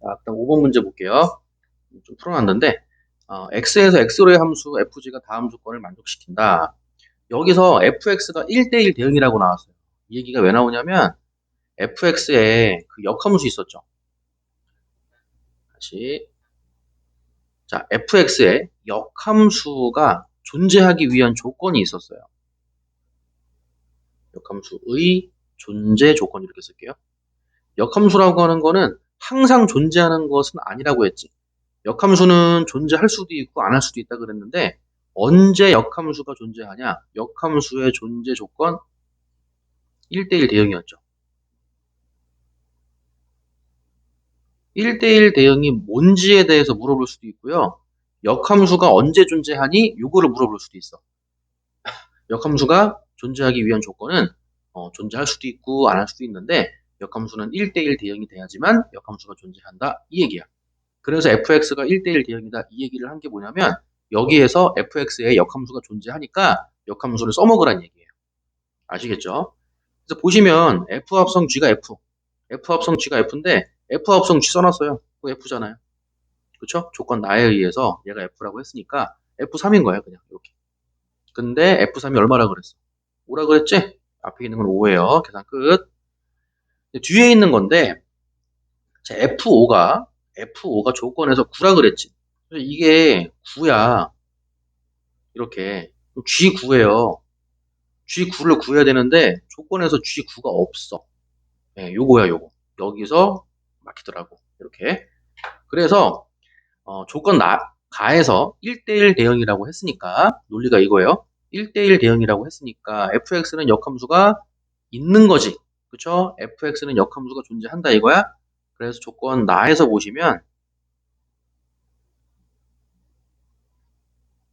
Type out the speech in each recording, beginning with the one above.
자, 그다음 5번 문제 볼게요. 좀 풀어놨는데, x에서 x로의 함수 fg가 다음 조건을 만족시킨다. 여기서 fx가 1대1 대응이라고 나왔어요. 이 얘기가 왜 나오냐면, fx에 그 역함수 있었죠. 다시. 자, fx에 역함수가 존재하기 위한 조건이 있었어요. 역함수의 존재 조건 이렇게 쓸게요. 역함수라고 하는 거는 항상 존재하는 것은 아니라고 했지. 역함수는 존재할 수도 있고 안 할 수도 있다 그랬는데 언제 역함수가 존재하냐? 역함수의 존재 조건 1대1 대응이었죠. 1대1 대응이 뭔지에 대해서 물어볼 수도 있고요. 역함수가 언제 존재하니? 요거를 물어볼 수도 있어. 역함수가 존재하기 위한 조건은 존재할 수도 있고 안 할 수도 있는데 역함수는 1대1 대응이 돼야지만 역함수가 존재한다 이 얘기야. 그래서 fx가 1대1 대응이다 이 얘기를 한 게 뭐냐면 여기에서 fx에 역함수가 존재하니까 역함수를 써먹으란 얘기예요. 아시겠죠? 그래서 보시면 f 합성 g가 f 합성 g가 f인데 f 합성 g 써놨어요. 그거 f잖아요. 그쵸? 조건 나에 의해서 얘가 f라고 했으니까 f3인 거예요. 그냥 이렇게. 근데 f3이 얼마라 그랬어? 5라 그랬지? 앞에 있는 건 5예요. 계산 끝. 뒤에 있는 건데 자, F5가 조건에서 9라 그랬지. 그래서 이게 9야. 이렇게 G9예요. G9를 구해야 되는데 조건에서 G9가 없어. 네, 요거야 요거. 여기서 막히더라고. 이렇게. 그래서 조건 가에서 1대1 대응이라고 했으니까 논리가 이거예요. 1대1 대응이라고 했으니까 fx는 역함수가 있는 거지. 그쵸? fx는 역함수가 존재한다 이거야. 그래서 조건 나에서 보시면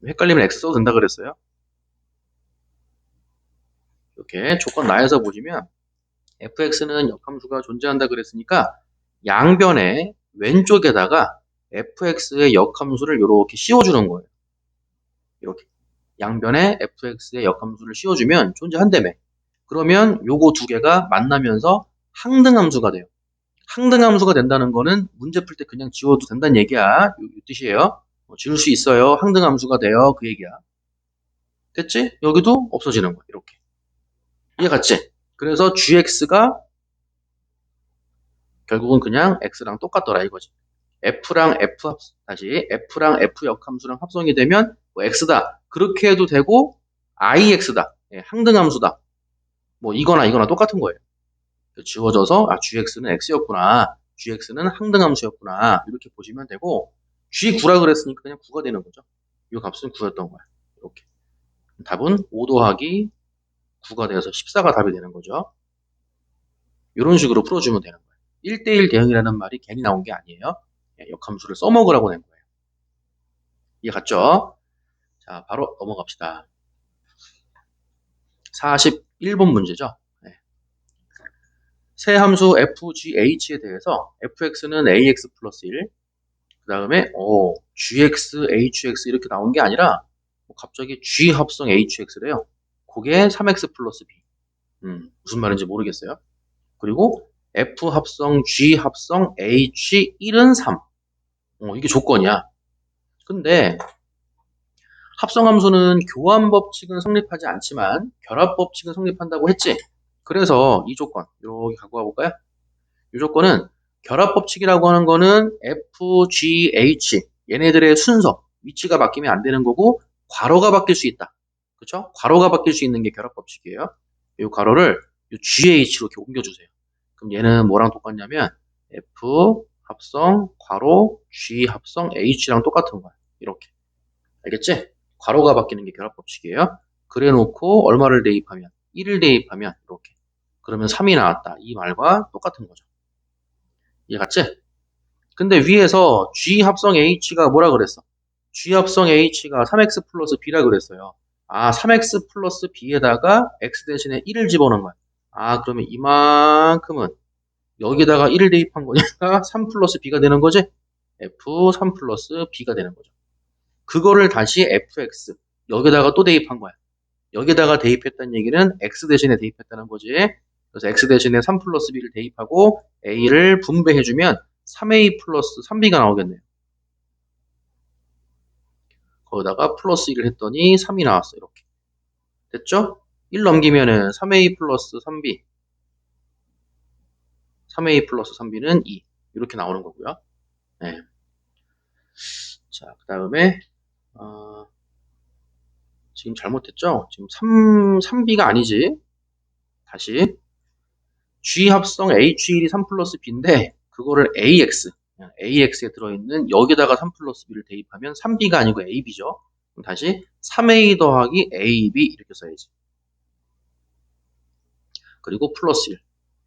헷갈리면 x 써도 된다 그랬어요. 이렇게 조건 나에서 보시면 fx는 역함수가 존재한다 그랬으니까 양변의 왼쪽에다가 fx의 역함수를 이렇게 씌워주는 거예요. 이렇게 양변에 fx의 역함수를 씌워주면 존재한다며. 그러면 요거 두 개가 만나면서 항등함수가 돼요. 항등함수가 된다는 거는 문제 풀 때 그냥 지워도 된다는 얘기야. 이 뜻이에요. 지울 수 있어요. 항등함수가 돼요. 그 얘기야. 됐지? 여기도 없어지는 거야. 이렇게. 이해 갔지? 그래서 gx가 결국은 그냥 x랑 똑같더라 이거지. f랑 f 역함수랑 합성이 되면 뭐 x다. 그렇게 해도 되고 ix다. 예, 항등함수다. 뭐 이거나 똑같은 거예요. 지워져서 gx는 x였구나. gx는 항등함수였구나. 이렇게 보시면 되고 g9라 그랬으니까 그냥 9가 되는 거죠. 이 값은 9였던 거야. 이렇게. 답은 5 더하기 9가 되어서 14가 답이 되는 거죠. 이런 식으로 풀어주면 되는 거예요. 1대1 대응이라는 말이 괜히 나온 게 아니에요. 역함수를 써먹으라고 낸 거예요. 이해 갔죠? 자, 바로 넘어갑시다. 41번 문제죠. 네. 새 함수 fgh에 대해서 fx는 ax 플러스 1, 그 다음에 gx, hx 이렇게 나온 게 아니라 갑자기 g 합성 hx래요. 그게 3x 플러스 b. 무슨 말인지 모르겠어요. 그리고 f 합성 g 합성 h1은 3. 이게 조건이야. 근데 합성함수는 교환 법칙은 성립하지 않지만 결합 법칙은 성립한다고 했지. 그래서 이 조건 여기 갖고 가볼까요? 이 조건은 결합 법칙이라고 하는 거는 f, g, h 얘네들의 순서, 위치가 바뀌면 안 되는 거고 괄호가 바뀔 수 있다. 그렇죠? 괄호가 바뀔 수 있는 게 결합 법칙이에요. 이 괄호를 GH로 이렇게 옮겨주세요. 그럼 얘는 뭐랑 똑같냐면 F 합성 괄호 G 합성 H랑 똑같은 거야. 이렇게. 알겠지? 괄호가 바뀌는 게 결합 법칙이에요. 그래 놓고 얼마를 대입하면 1을 대입하면 이렇게. 그러면 3이 나왔다. 이 말과 똑같은 거죠. 이해 갔지? 근데 위에서 G 합성 H가 뭐라 그랬어? G 합성 H가 3x 플러스 B라 그랬어요. 3x 플러스 B에다가 x 대신에 1을 집어넣은 거야. 그러면 이만큼은 여기다가 1을 대입한 거니까 3 플러스 B가 되는 거지? F 3 플러스 B가 되는 거죠. 그거를 다시 fx 여기다가 또 대입한 거야. 여기다가 대입했다는 얘기는 x 대신에 대입했다는 거지. 그래서 x 대신에 3 플러스 b를 대입하고 a를 분배해주면 3a 플러스 3b가 나오겠네요. 거기다가 플러스 1을 했더니 3이 나왔어. 이렇게. 됐죠? 1 넘기면은 3a 플러스 3b. 3a 플러스 3b는 2. 이렇게 나오는 거고요. 네. 자, 그 다음에, 지금 잘못했죠? 지금 3b가 아니지. 다시. G 합성 H1이 3 플러스 B인데, 그거를 AX에 들어있는 여기다가 3 플러스 B를 대입하면 3B가 아니고 AB죠. 그럼 다시 3A 더하기 AB 이렇게 써야지. 그리고 플러스 1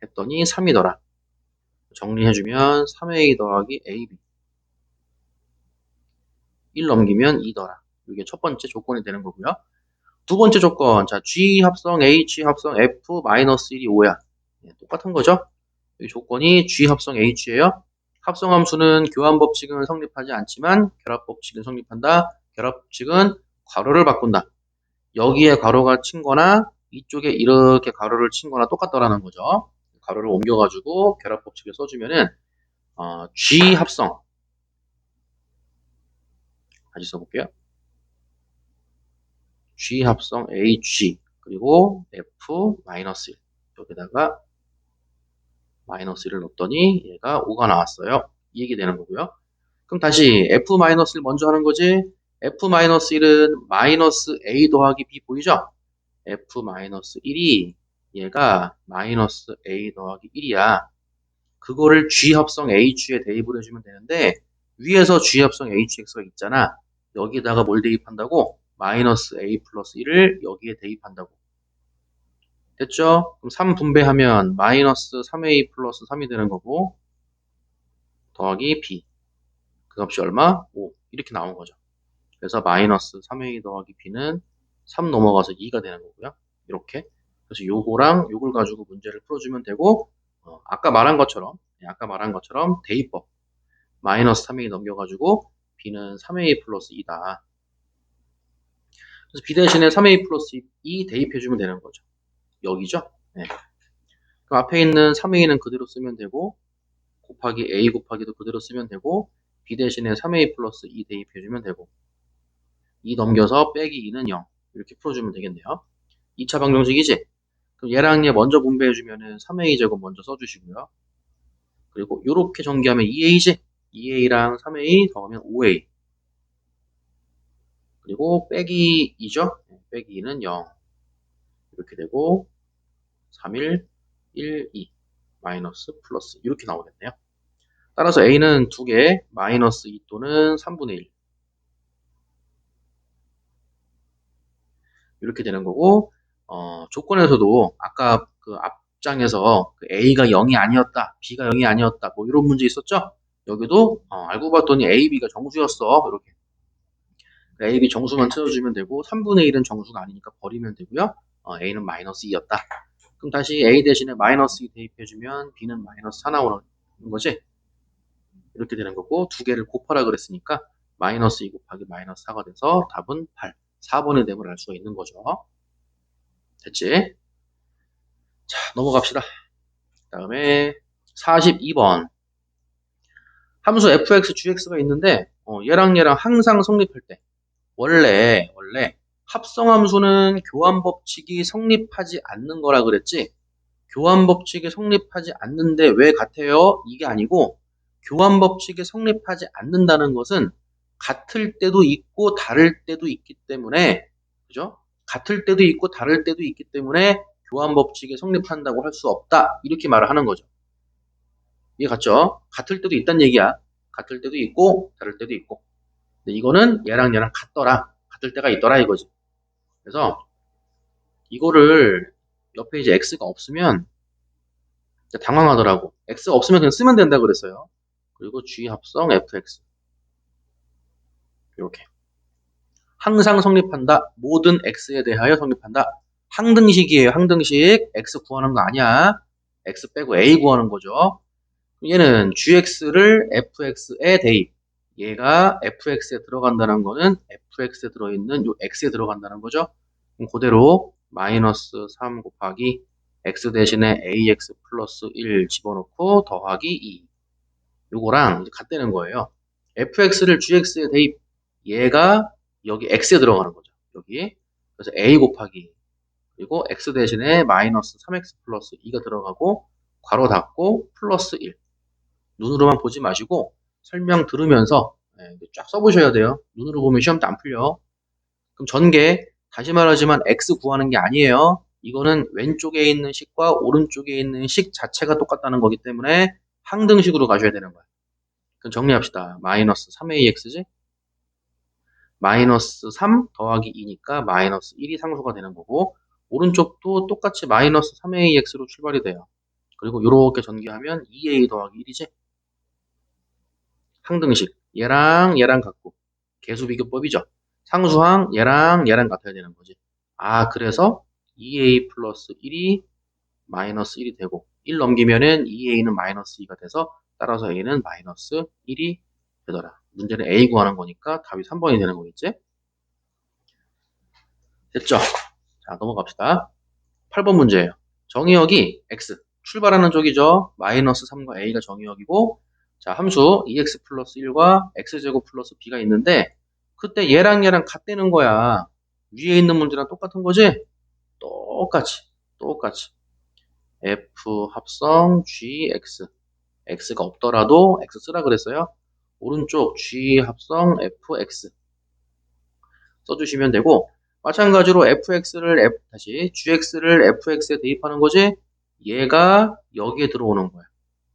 했더니 3이더라. 정리해주면 3A 더하기 AB 1 넘기면 2더라. 이게 첫 번째 조건이 되는 거고요. 두 번째 조건, 자 G 합성 H 합성 F 마이너스 1이 5야. 똑같은 거죠. 이 조건이 G 합성 H예요. 합성함수는 교환 법칙은 성립하지 않지만 결합 법칙은 성립한다. 결합 법칙은 괄호를 바꾼다. 여기에 괄호가 친 거나 이쪽에 이렇게 괄호를 친 거나 똑같더라는 거죠. 괄호를 옮겨가지고 결합 법칙을 써주면은 G 합성 다시 써볼게요. G 합성 H 그리고 F 마이너스 1 여기다가 마이너스 1을 넣었더니 얘가 5가 나왔어요. 이 얘기 되는 거고요. 그럼 다시 F 마이너스 1 먼저 하는 거지. F 마이너스 1은 마이너스 A 더하기 B 보이죠? F 마이너스 1이 얘가 마이너스 A 더하기 1이야. 그거를 G 합성 H에 대입을 해주면 되는데 위에서 G 합성 HX가 있잖아. 여기다가 뭘 대입한다고? 마이너스 A 플러스 1을 여기에 대입한다고. 됐죠? 그럼 3 분배하면 마이너스 3A 플러스 3이 되는 거고 더하기 B 그 값이 얼마? 5 이렇게 나온 거죠. 그래서 마이너스 3A 더하기 B는 3 넘어가서 2가 되는 거고요. 이렇게 그래서 요거랑 요걸 가지고 문제를 풀어주면 되고 아까 말한 것처럼 대입법 마이너스 3A 넘겨가지고 B는 3A 플러스 2다. 그래서 B 대신에 3A 플러스 2 대입해주면 되는 거죠. 여기죠? 네. 그 앞에 있는 3A는 그대로 쓰면 되고 곱하기 A 곱하기도 그대로 쓰면 되고 B 대신에 3A 플러스 2 대입해주면 되고 2 넘겨서 빼기 2는 0 이렇게 풀어주면 되겠네요. 2차 방정식이지? 그럼 얘랑 얘 먼저 분배해주면은 3A 제곱 먼저 써주시고요. 그리고 이렇게 전개하면 2A지? 2A랑 3A 더하면 5A 그리고 빼기 2죠? 빼기 2는 0 이렇게 되고 3, 1, 1, 2 마이너스 플러스 이렇게 나오겠네요. 따라서 A는 2개 마이너스 2 또는 3분의 1 이렇게 되는 거고 조건에서도 아까 그 앞장에서 그 A가 0이 아니었다 B가 0이 아니었다 뭐 이런 문제 있었죠. 여기도 알고 봤더니 A, B가 정수였어. 이렇게 A, B 정수만 채워주면 되고 3분의 1은 정수가 아니니까 버리면 되고요. A는 마이너스 2였다. 그럼 다시 A 대신에 마이너스 2 대입해주면 B는 마이너스 4 나오는 거지. 이렇게 되는 거고 두 개를 곱하라 그랬으니까 마이너스 2 곱하기 마이너스 4가 돼서 답은 8 4번의 답을 알 수가 있는 거죠. 됐지? 자 넘어갑시다. 그 다음에 42번 함수 fx, gx가 있는데 얘랑 항상 성립할 때 원래 합성함수는 교환법칙이 성립하지 않는 거라 그랬지. 교환법칙이 성립하지 않는데 왜 같아요? 이게 아니고 교환법칙이 성립하지 않는다는 것은 같을 때도 있고 다를 때도 있기 때문에 그죠? 같을 때도 있고 다를 때도 있기 때문에 교환법칙이 성립한다고 할 수 없다. 이렇게 말을 하는 거죠. 이해 갔죠? 같을 때도 있다는 얘기야. 같을 때도 있고 다를 때도 있고. 근데 이거는 얘랑 같더라. 같을 때가 있더라 이거지. 그래서 이거를 옆에 이제 x가 없으면 당황하더라고. x가 없으면 그냥 쓰면 된다 그랬어요. 그리고 g 합성 fx 이렇게 항상 성립한다. 모든 x에 대하여 성립한다. 항등식이에요. 항등식. x 구하는 거 아니야. x 빼고 a 구하는 거죠. 얘는 gx를 fx에 대입. 얘가 fx에 들어간다는 거는 fx에 들어있는 요 x에 들어간다는 거죠. 그럼 그대로 마이너스 3 곱하기 x 대신에 ax 플러스 1 집어넣고 더하기 2 요거랑 이제 같다는 거예요. fx를 gx에 대입, 얘가 여기 x에 들어가는 거죠. 여기. 그래서 a 곱하기, 그리고 x 대신에 마이너스 3x 플러스 2가 들어가고, 괄호 닫고 플러스 1. 눈으로만 보지 마시고 설명 들으면서 쫙 써보셔야 돼요. 눈으로 보면 시험 때 안 풀려. 그럼 전개, 다시 말하지만 x 구하는 게 아니에요. 이거는 왼쪽에 있는 식과 오른쪽에 있는 식 자체가 똑같다는 거기 때문에 항등식으로 가셔야 되는 거예요. 그럼 정리합시다. 마이너스 3ax지? 마이너스 3 더하기 2니까 마이너스 1이 상수가 되는 거고, 오른쪽도 똑같이 마이너스 3ax로 출발이 돼요. 그리고 이렇게 전개하면 2a 더하기 1이지? 항등식. 얘랑 얘랑 같고, 계수비교법이죠. 상수항 얘랑 얘랑 같아야 되는 거지. 아, 그래서 2a 플러스 1이 마이너스 1이 되고, 1 넘기면은 2a는 마이너스 2가 돼서, 따라서 a는 마이너스 1이 되더라. 문제는 a 구하는 거니까 답이 3번이 되는 거겠지? 됐죠? 자, 넘어갑시다. 8번 문제예요. 정의역이 x, 출발하는 쪽이죠. 마이너스 3과 a가 정의역이고, 자, 함수 2x 플러스 1과 x제곱 플러스 b가 있는데, 그때 얘랑 얘랑 같다는 거야. 위에 있는 문제랑 똑같은 거지? 똑같이. f 합성 gx. x가 없더라도 x 쓰라 그랬어요. 오른쪽 g 합성 fx 써주시면 되고, 마찬가지로 fx를 gx를 fx에 대입하는 거지? 얘가 여기에 들어오는 거야.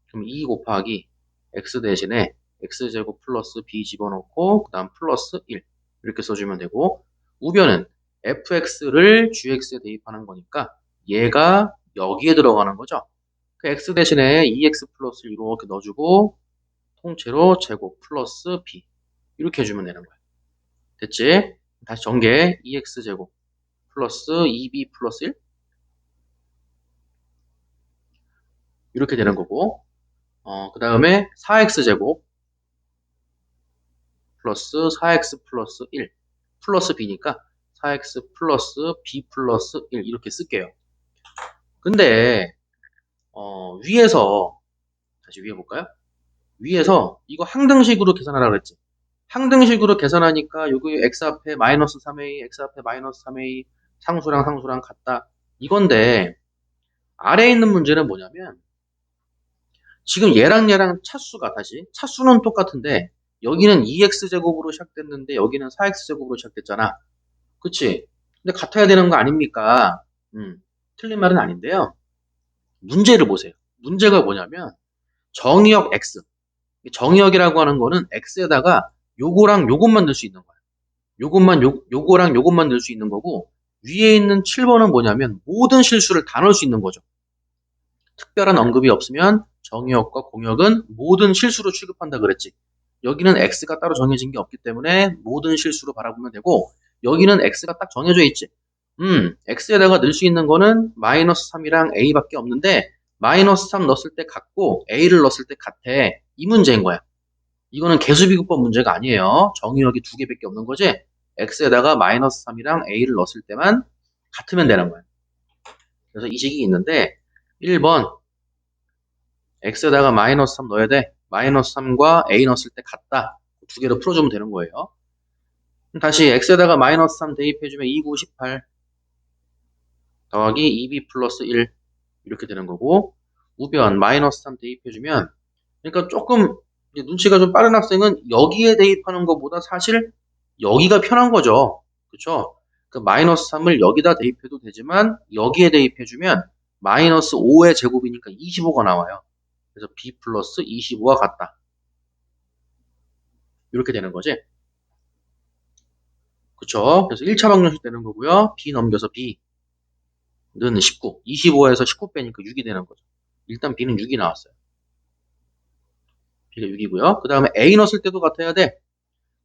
그럼 2 곱하기 x 대신에 x제곱 플러스 b 집어넣고, 그 다음 플러스 1 이렇게 써주면 되고, 우변은 fx를 gx에 대입하는 거니까 얘가 여기에 들어가는 거죠. 그 x 대신에 2x 플러스 이렇게 넣어주고, 통째로 제곱 플러스 b 이렇게 해주면 되는 거야. 됐지? 다시 전개 2x제곱 플러스 2b 플러스 1 이렇게 되는 거고, 그 다음에 4x제곱 플러스 4x 플러스 1 플러스 b니까 4x 플러스 b 플러스 1 이렇게 쓸게요. 근데 위에서 다시 위에 볼까요? 위에서 이거 항등식으로 계산하라 그랬지. 항등식으로 계산하니까 여기 x 앞에 마이너스 3a, x 앞에 마이너스 3a, 상수랑 같다. 이건데 아래에 있는 문제는 뭐냐면, 지금 얘랑 차수가 차수는 똑같은데 여기는 2x제곱으로 시작됐는데 여기는 4x제곱으로 시작됐잖아. 그치? 근데 같아야 되는 거 아닙니까? 틀린 말은 아닌데요. 문제를 보세요. 문제가 뭐냐면 정의역 x. 정의역이라고 하는 거는 x에다가 요거랑 요것만 넣을 수 있는 거야. 요거랑 요것만 넣을 수 있는 거고, 위에 있는 7번은 뭐냐면 모든 실수를 다 넣을 수 있는 거죠. 특별한 언급이 없으면 정의역과 공역은 모든 실수로 취급한다 그랬지. 여기는 x가 따로 정해진 게 없기 때문에 모든 실수로 바라보면 되고, 여기는 x가 딱 정해져 있지. x에다가 넣을 수 있는 거는 마이너스 3이랑 a밖에 없는데, 마이너스 3 넣었을 때 같고 a를 넣었을 때 같아. 이 문제인 거야. 이거는 계수비교법 문제가 아니에요. 정의역이 두 개밖에 없는 거지. x에다가 마이너스 3이랑 a를 넣었을 때만 같으면 되는 거야. 그래서 이 식이 있는데, 1번 x에다가 마이너스 3 넣어야 돼. 마이너스 3과 a 넣었을 때 같다. 두 개로 풀어주면 되는 거예요. 다시 x에다가 마이너스 3 대입해주면 2, 9, 18 더하기 2b 플러스 1 이렇게 되는 거고, 우변 마이너스 3 대입해주면, 그러니까 조금 눈치가 좀 빠른 학생은 여기에 대입하는 것보다 사실 여기가 편한 거죠. 그쵸? 그 마이너스 3을 여기다 대입해도 되지만 여기에 대입해주면 마이너스 5의 제곱이니까 25가 나와요. 그래서 b 플러스 25가 같다. 이렇게 되는 거지. 그쵸? 그래서 1차 방정식 되는 거고요. b 넘겨서 b는 19. 25에서 19 빼니까 6이 되는 거죠. 일단 b는 6이 나왔어요. b가 6이고요. 그 다음에 a 넣었을 때도 같아야 돼.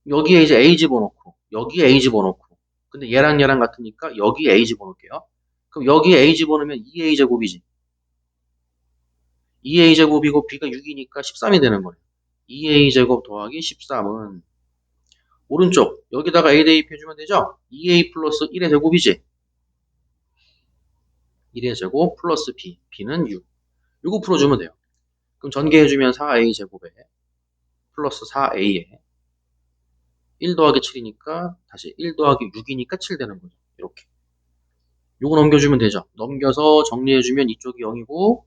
여기에 이제 a 집어넣고 여기에 a 집어넣고, 근데 얘랑 같으니까 여기에 a 집어넣을게요. 그럼 여기에 a 집어넣으면 2a 제곱이지. 2a 제곱이고 b가 6이니까 13이 되는 거예요. 2a 제곱 더하기 13은 오른쪽 여기다가 a 대입해주면 되죠. 2a 플러스 1의 제곱이지. 1의 제곱 플러스 b는 6. 이거 풀어주면 돼요. 그럼 전개해주면 4a 제곱에 플러스 4a에 1 더하기 7이니까 다시 1 더하기 6이니까 7 되는 거죠. 이렇게. 요거 넘겨주면 되죠. 넘겨서 정리해주면 이쪽이 0이고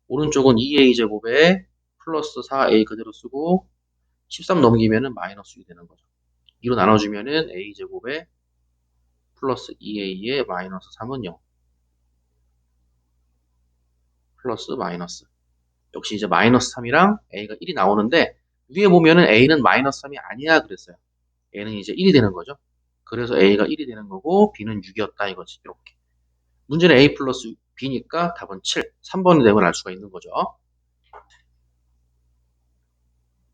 오른쪽은 2a제곱에 플러스 4a 그대로 쓰고 13 넘기면은 마이너스 6이 되는 거죠. 2로 나눠주면은 a제곱에 플러스 2a에 마이너스 3은 0. 플러스 마이너스. 역시 이제 마이너스 3이랑 a가 1이 나오는데 위에 보면은 a는 마이너스 3이 아니야 그랬어요. a는 이제 1이 되는 거죠. 그래서 a가 1이 되는 거고 b는 6이었다 이거지. 이렇게. 문제는 a 플러스 b니까 답은 7. 3번의 답을 알 수가 있는 거죠.